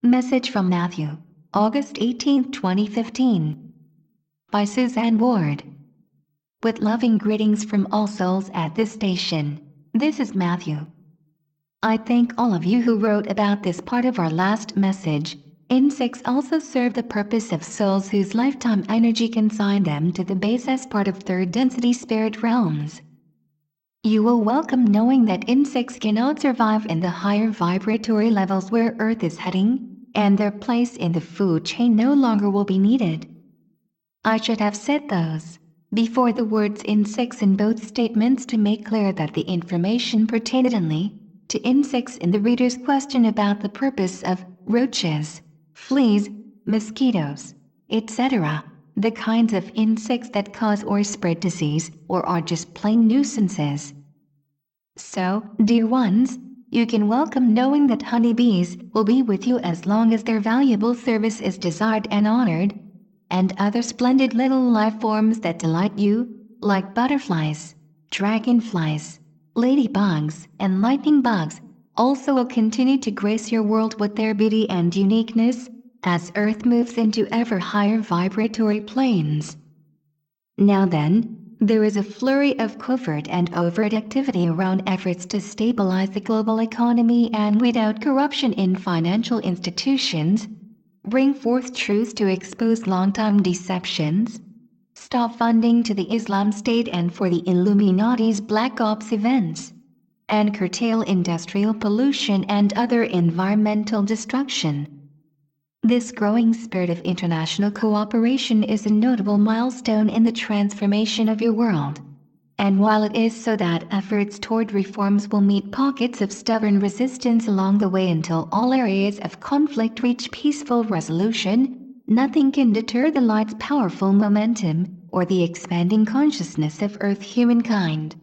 Message from Matthew, August 18, 2015. By Suzanne Ward. With loving greetings from all souls at this station, this is Matthew. I thank all of you who wrote about this part of our last message. Insects also serve the purpose of souls whose lifetime energy consign them to the basest part of third density spirit realms. You will welcome knowing that insects cannot survive in the higher vibratory levels where Earth is heading, and their place in the food chain no longer will be needed. I should have said those before the words insects in both statements to make clear that the information pertained only to insects in the reader's question about the purpose of roaches, fleas, mosquitoes, etc., the kinds of insects that cause or spread disease or are just plain nuisances. So, dear ones, you can welcome knowing that honeybees will be with you as long as their valuable service is desired and honored, and other splendid little life forms that delight you, like butterflies, dragonflies, ladybugs, and lightning bugs, also will continue to grace your world with their beauty and uniqueness, as Earth moves into ever higher vibratory planes. Now then, there is a flurry of covert and overt activity around efforts to stabilize the global economy and weed out corruption in financial institutions, bring forth truths to expose long-time deceptions, stop funding to the Islam State and for the Illuminati's Black Ops events, and curtail industrial pollution and other environmental destruction. This growing spirit of international cooperation is a notable milestone in the transformation of your world. And while it is so that efforts toward reforms will meet pockets of stubborn resistance along the way until all areas of conflict reach peaceful resolution, nothing can deter the light's powerful momentum or the expanding consciousness of Earth humankind.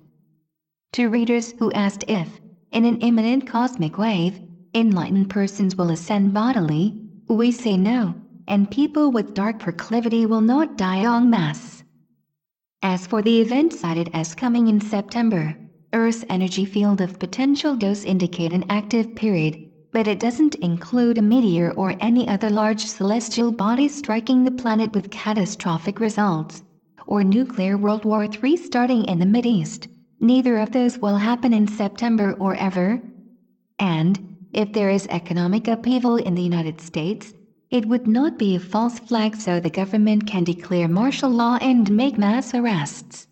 To readers who asked if, in an imminent cosmic wave, enlightened persons will ascend bodily, we say no, and people with dark proclivity will not die en masse. As for the event cited as coming in September, Earth's energy field of potential does indicate an active period, but it doesn't include a meteor or any other large celestial body striking the planet with catastrophic results, or nuclear World War III starting in the Mideast. Neither of those will happen in September or ever. And if there is economic upheaval in the United States, it would not be a false flag so the government can declare martial law and make mass arrests.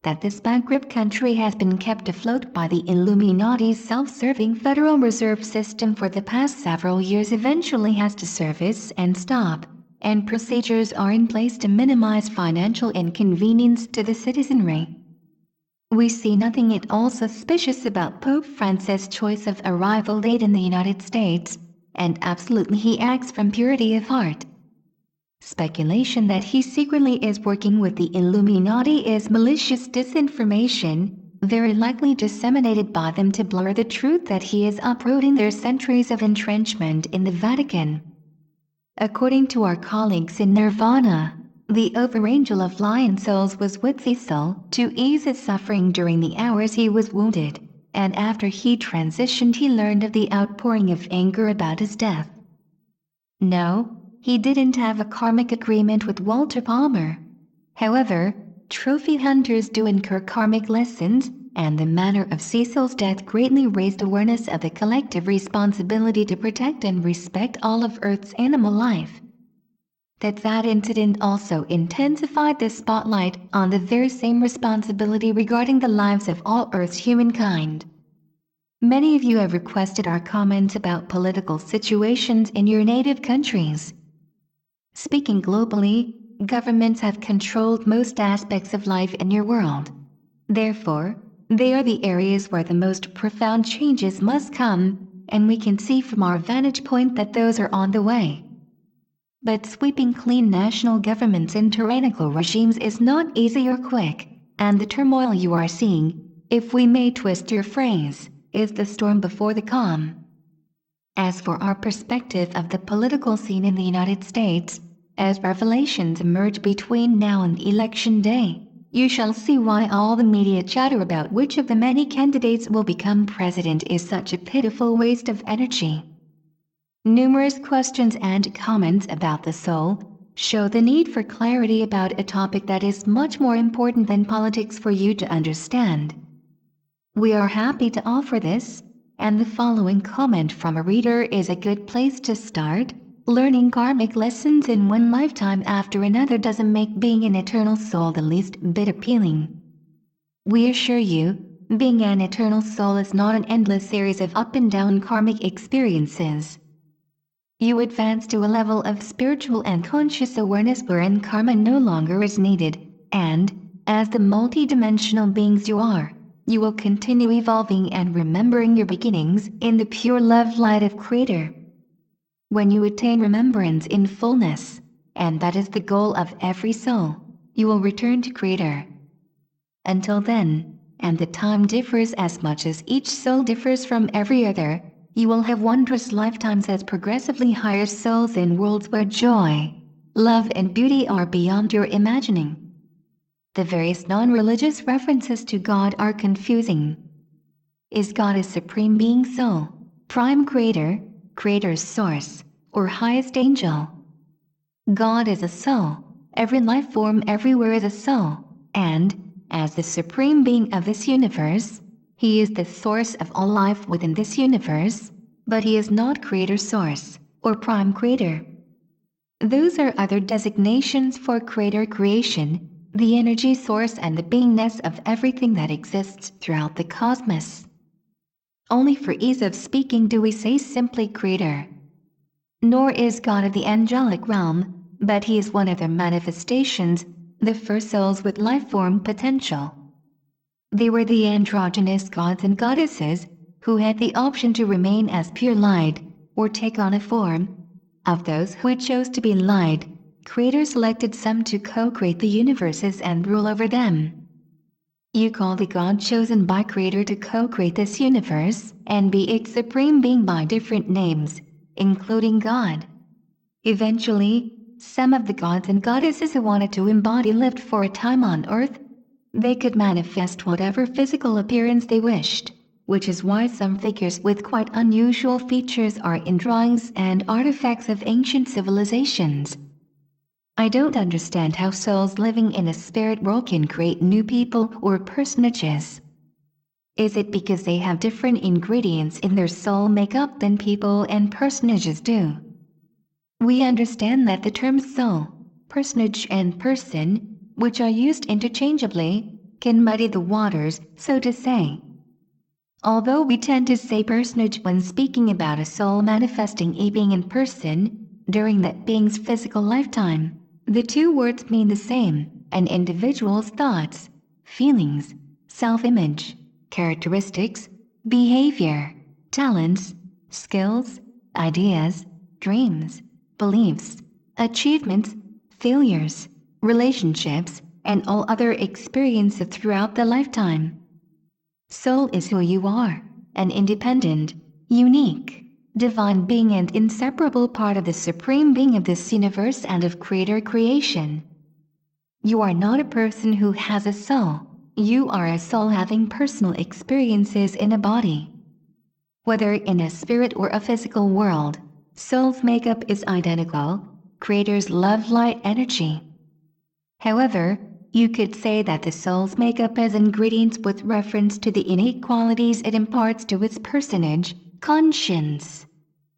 That this bankrupt country has been kept afloat by the Illuminati's self-serving Federal Reserve System for the past several years eventually has to surface and stop, and procedures are in place to minimize financial inconvenience to the citizenry. We see nothing at all suspicious about Pope Francis' choice of arrival date in the United States, and absolutely he acts from purity of heart. Speculation that he secretly is working with the Illuminati is malicious disinformation, very likely disseminated by them to blur the truth that he is uprooting their centuries of entrenchment in the Vatican. According to our colleagues in Nirvana, the overangel of lion souls was with Cecil to ease his suffering during the hours he was wounded, and after he transitioned he learned of the outpouring of anger about his death. No, he didn't have a karmic agreement with Walter Palmer. However, trophy hunters do incur karmic lessons, and the manner of Cecil's death greatly raised awareness of the collective responsibility to protect and respect all of Earth's animal life. That incident also intensified the spotlight on the very same responsibility regarding the lives of all Earth's humankind. Many of you have requested our comments about political situations in your native countries. Speaking globally, governments have controlled most aspects of life in your world. Therefore, they are the areas where the most profound changes must come, and we can see from our vantage point that those are on the way. But sweeping clean national governments in tyrannical regimes is not easy or quick, and the turmoil you are seeing, if we may twist your phrase, is the storm before the calm. As for our perspective of the political scene in the United States, as revelations emerge between now and Election Day, you shall see why all the media chatter about which of the many candidates will become president is such a pitiful waste of energy. Numerous questions and comments about the soul show the need for clarity about a topic that is much more important than politics for you to understand. We are happy to offer this, and the following comment from a reader is a good place to start. Learning karmic lessons in one lifetime after another doesn't make being an eternal soul the least bit appealing. We assure you, being an eternal soul is not an endless series of up and down karmic experiences. You advance to a level of spiritual and conscious awareness wherein karma no longer is needed, and, as the multi-dimensional beings you are, you will continue evolving and remembering your beginnings in the pure love light of Creator. When you attain remembrance in fullness, and that is the goal of every soul, you will return to Creator. Until then, and the time differs as much as each soul differs from every other, you will have wondrous lifetimes as progressively higher souls in worlds where joy, love and beauty are beyond your imagining. The various non-religious references to God are confusing. Is God a supreme being soul, prime creator, creator's source, or highest angel? God is a soul. Every life form everywhere is a soul, and, as the supreme being of this universe, he is the source of all life within this universe, but he is not creator source, or prime creator. Those are other designations for creator creation, the energy source and the beingness of everything that exists throughout the cosmos. Only for ease of speaking do we say simply creator. Nor is God of the angelic realm, but he is one of their manifestations, the first souls with life form potential. They were the androgynous gods and goddesses who had the option to remain as pure light or take on a form. Of those who chose to be light, Creator selected some to co-create the universes and rule over them. You call the God chosen by Creator to co-create this universe and be its supreme being by different names, including God. Eventually, some of the gods and goddesses who wanted to embody lived for a time on Earth. They could manifest whatever physical appearance they wished, which is why some figures with quite unusual features are in drawings and artifacts of ancient civilizations. I don't understand how souls living in a spirit world can create new people or personages. Is it because they have different ingredients in their soul makeup than people and personages do? We understand that the terms soul, personage and person, which are used interchangeably, can muddy the waters, so to say. Although we tend to say personage when speaking about a soul manifesting a being in person during that being's physical lifetime, the two words mean the same: an individual's thoughts, feelings, self-image, characteristics, behavior, talents, skills, ideas, dreams, beliefs, achievements, failures, relationships, and all other experiences throughout the lifetime. Soul is who you are, an independent, unique, divine being and inseparable part of the supreme being of this universe and of creator creation. You are not a person who has a soul. You are a soul having personal experiences in a body. Whether in a spirit or a physical world, soul's makeup is identical, creator's love light energy. However, you could say that the soul's makeup has ingredients with reference to the innate qualities it imparts to its personage: conscience,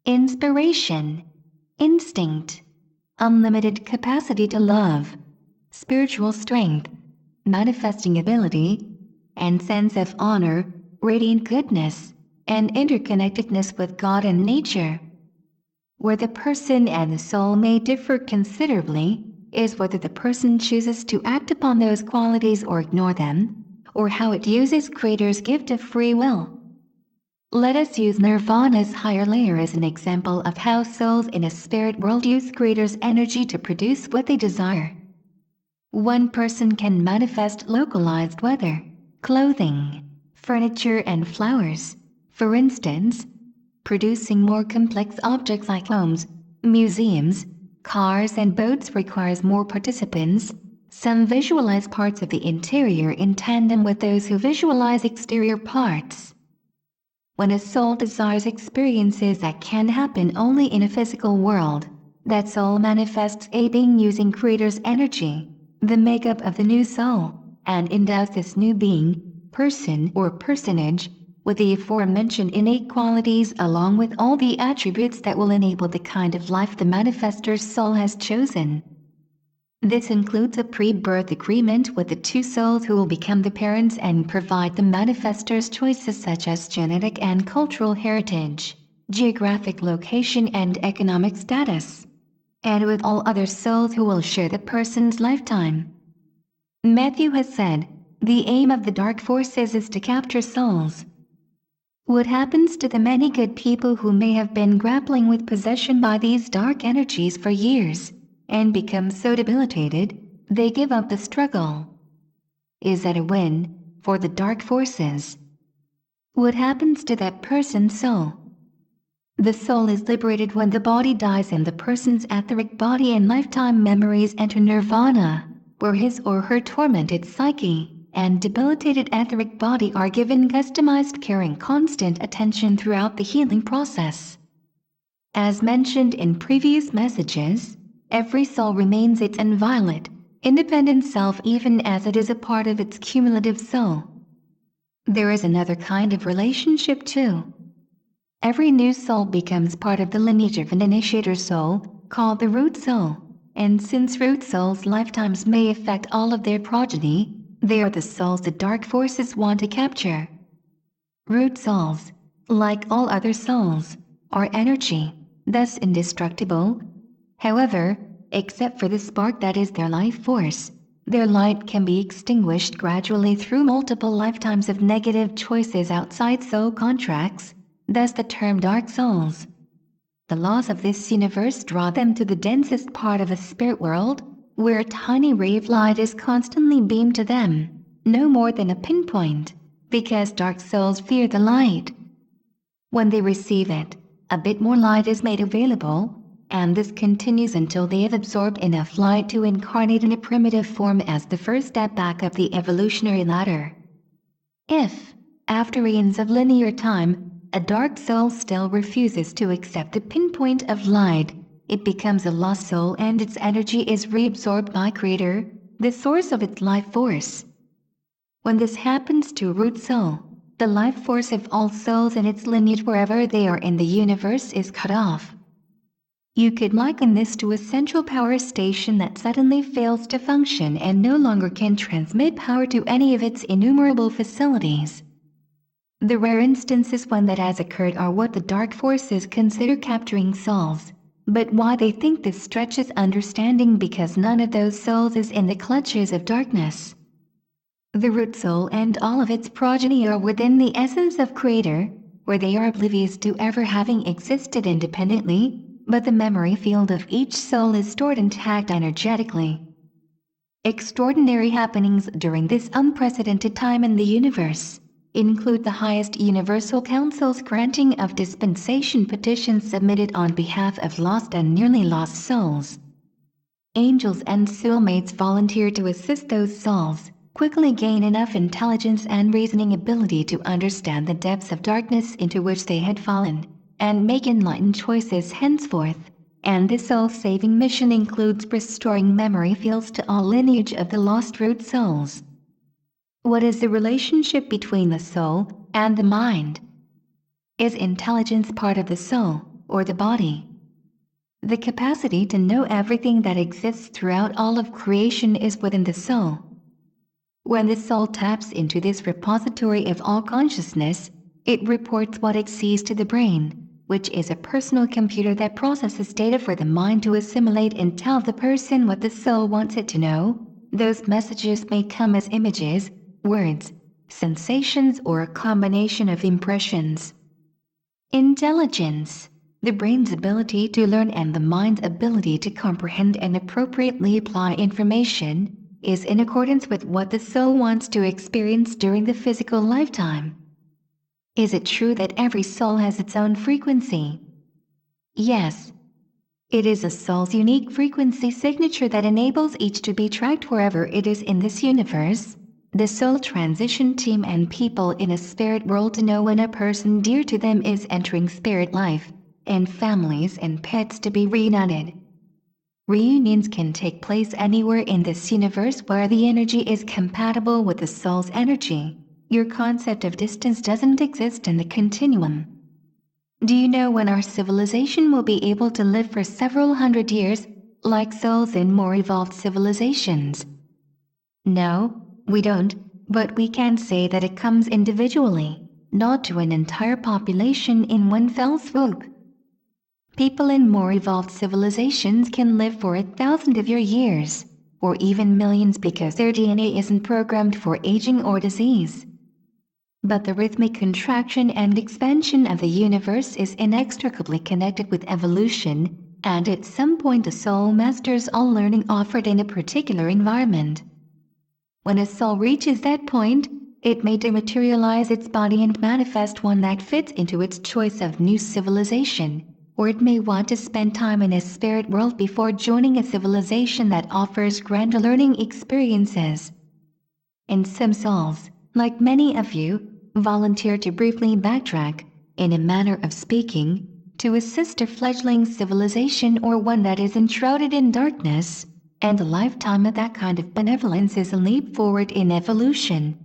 inspiration, instinct, unlimited capacity to love, spiritual strength, manifesting ability, and sense of honor, radiant goodness, and interconnectedness with God and nature. Where the person and the soul may differ considerably is whether the person chooses to act upon those qualities or ignore them, or how it uses Creator's gift of free will. Let us use Nirvana's higher layer as an example of how souls in a spirit world use Creator's energy to produce what they desire. One person can manifest localized weather, clothing, furniture, and flowers, for instance, producing more complex objects like homes, museums, cars, and boats requires more participants. Some visualize parts of the interior in tandem with those who visualize exterior parts. When a soul desires experiences that can happen only in a physical world, that soul manifests a being using Creator's energy, the makeup of the new soul, and endows this new being, person or personage, with the aforementioned innate qualities along with all the attributes that will enable the kind of life the manifestor's soul has chosen. This includes a pre-birth agreement with the two souls who will become the parents and provide the manifestor's choices such as genetic and cultural heritage, geographic location and economic status, and with all other souls who will share the person's lifetime. Matthew has said, the aim of the dark forces is to capture souls. What happens to the many good people who may have been grappling with possession by these dark energies for years, and become so debilitated, they give up the struggle? Is that a win for the dark forces? What happens to that person's soul? The soul is liberated when the body dies and the person's etheric body and lifetime memories enter nirvana, where his or her tormented psyche and debilitated etheric body are given customized care and constant attention throughout the healing process. As mentioned in previous messages, every soul remains its inviolate, independent self even as it is a part of its cumulative soul. There is another kind of relationship too. Every new soul becomes part of the lineage of an initiator soul, called the root soul, and since root souls' lifetimes may affect all of their progeny, they are the souls the dark forces want to capture. Root souls, like all other souls, are energy, thus indestructible. However, except for the spark that is their life force, their light can be extinguished gradually through multiple lifetimes of negative choices outside soul contracts, thus the term dark souls. The laws of this universe draw them to the densest part of a spirit world, where a tiny ray of light is constantly beamed to them, no more than a pinpoint, because dark souls fear the light. When they receive it, a bit more light is made available, and this continues until they have absorbed enough light to incarnate in a primitive form as the first step back up the evolutionary ladder. If, after eons of linear time, a dark soul still refuses to accept the pinpoint of light, it becomes a lost soul and its energy is reabsorbed by Creator, the source of its life force. When this happens to a root soul, the life force of all souls in its lineage wherever they are in the universe is cut off. You could liken this to a central power station that suddenly fails to function and no longer can transmit power to any of its innumerable facilities. The rare instances when that has occurred are what the dark forces consider capturing souls, but why they think this stretches understanding because none of those souls is in the clutches of darkness. The root soul and all of its progeny are within the essence of Creator, where they are oblivious to ever having existed independently, but the memory field of each soul is stored intact energetically. Extraordinary happenings during this unprecedented time in the universe include the highest universal council's granting of dispensation petitions submitted on behalf of lost and nearly lost souls. Angels and soulmates volunteer to assist those souls, quickly gain enough intelligence and reasoning ability to understand the depths of darkness into which they had fallen, and make enlightened choices henceforth. And this soul-saving mission includes restoring memory fields to all lineage of the lost root souls. What is the relationship between the soul and the mind? Is intelligence part of the soul or the body? The capacity to know everything that exists throughout all of creation is within the soul. When the soul taps into this repository of all consciousness, it reports what it sees to the brain, which is a personal computer that processes data for the mind to assimilate and tell the person what the soul wants it to know. Those messages may come as images, words, sensations, or a combination of impressions. Intelligence, the brain's ability to learn and the mind's ability to comprehend and appropriately apply information, is in accordance with what the soul wants to experience during the physical lifetime. Is it true that every soul has its own frequency? Yes. It is a soul's unique frequency signature that enables each to be tracked wherever it is in this universe. The soul transition team and people in a spirit world know when a person dear to them is entering spirit life, and families and pets to be reunited. Reunions can take place anywhere in this universe where the energy is compatible with the soul's energy. Your concept of distance doesn't exist in the continuum. Do you know when our civilization will be able to live for several hundred years, like souls in more evolved civilizations? No, we don't, but we can say that it comes individually, not to an entire population in one fell swoop. People in more evolved civilizations can live for 1,000 of your years, or even millions because their DNA isn't programmed for aging or disease. But the rhythmic contraction and expansion of the universe is inextricably connected with evolution, and at some point a soul masters all learning offered in a particular environment. When a soul reaches that point, it may dematerialize its body and manifest one that fits into its choice of new civilization, or it may want to spend time in a spirit world before joining a civilization that offers grander learning experiences. And some souls, like many of you, volunteer to briefly backtrack, in a manner of speaking, to a sister fledgling civilization or one that is enshrouded in darkness, and a lifetime of that kind of benevolence is a leap forward in evolution.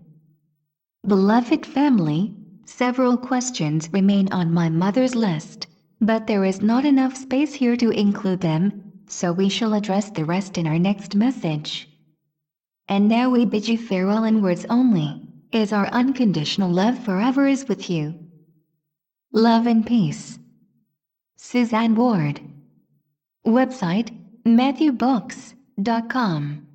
Beloved family, several questions remain on my mother's list, but there is not enough space here to include them, so we shall address the rest in our next message. And now we bid you farewell in words only, as our unconditional love forever is with you. Love and peace. Suzanne Ward. Website, MatthewBooks.com.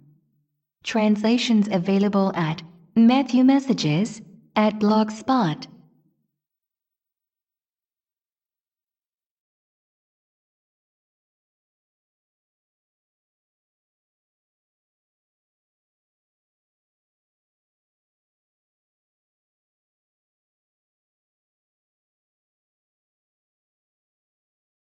Translations available at MatthewMessages@blogspot.com.